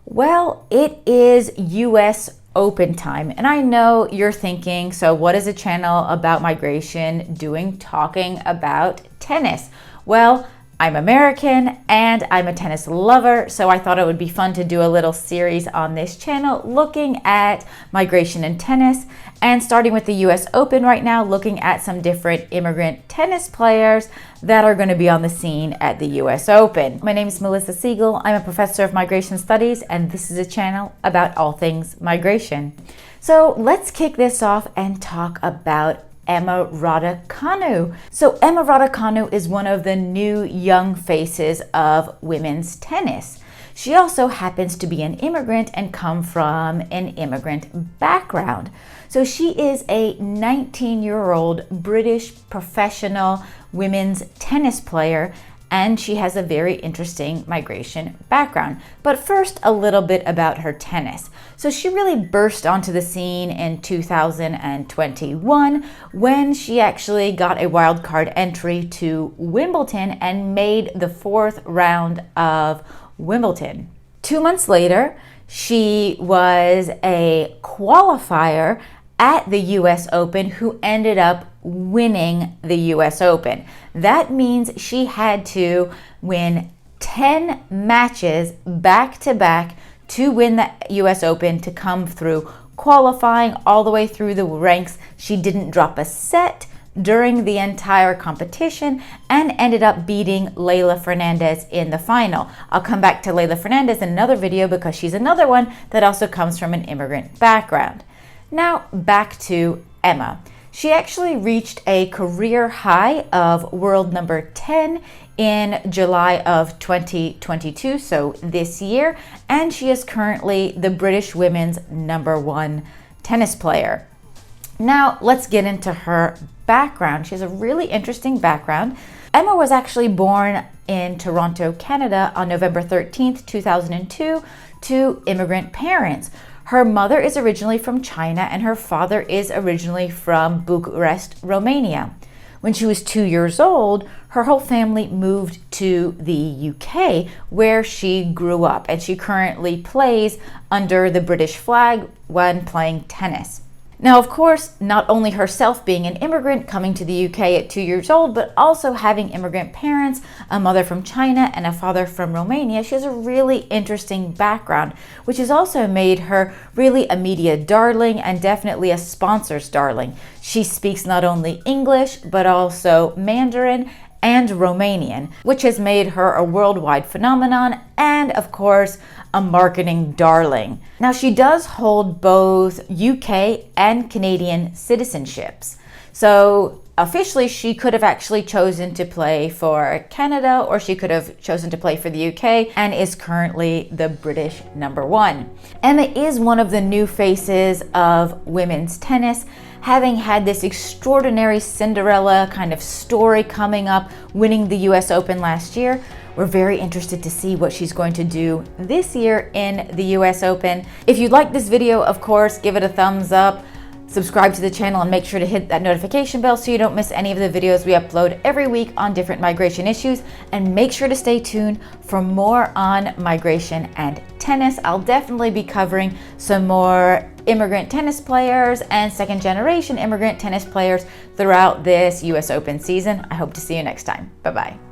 Well, it is US Open time, and I know you're thinking, so what is a channel about migration doing talking about tennis? Well, I'm American and I'm a tennis lover, so I thought it would be fun to do a little series on this channel looking at migration and tennis, and starting with the US Open right now, looking at some different immigrant tennis players that are going to be on the scene at the US Open. My name is Melissa Siegel. I'm a professor of migration studies, and this is a channel about all things migration. So let's kick this off and talk about Emma Raducanu. So Emma Raducanu is one of the new young faces of women's tennis. She also happens to be an immigrant and come from an immigrant background. So she is a 19-year-old British professional women's tennis player, and she has a very interesting migration background. But first, a little bit about her tennis. So she really burst onto the scene in 2021 when she actually got a wildcard entry to Wimbledon and made the fourth round of Wimbledon. 2 months later, she was a qualifier at the US Open who ended up winning the US Open. That means she had to win 10 matches back to back to win the US Open, to come through qualifying all the way through the ranks. She didn't drop a set during the entire competition and ended up beating Leylah Fernandez in the final. I'll come back to Leylah Fernandez in another video because she's another one that also comes from an immigrant background. Now back to Emma. She actually reached a career high of world number 10 in July of 2022, so this year, and she is currently the British women's #1 tennis player. Now let's get into her background. She has a really interesting background. Emma was actually born in Toronto, Canada on November 13th, 2002 to immigrant parents. Her mother is originally from China and her father is originally from Bucharest, Romania. When she was 2 years old, her whole family moved to the UK where she grew up, and she currently plays under the British flag when playing tennis. Now, of course, not only herself being an immigrant coming to the UK at 2 years old, but also having immigrant parents, a mother from China and a father from Romania, she has a really interesting background, which has also made her really a media darling and definitely a sponsor's darling. She speaks not only English, but also Mandarin and Romanian, which has made her a worldwide phenomenon and, of course, a marketing darling. Now, she does hold both UK and Canadian citizenships. So officially, she could have actually chosen to play for Canada, or she could have chosen to play for the UK, and is currently the British #1. Emma is one of the new faces of women's tennis, having had this extraordinary Cinderella kind of story coming up, winning the US Open last year. We're very interested to see what she's going to do this year in the US Open. If you like this video, of course, give it a thumbs up, subscribe to the channel, and make sure to hit that notification bell so you don't miss any of the videos we upload every week on different migration issues. And make sure to stay tuned for more on migration and tennis. I'll definitely be covering some more immigrant tennis players and second generation immigrant tennis players throughout this US Open season. I hope to see you next time. Bye-bye.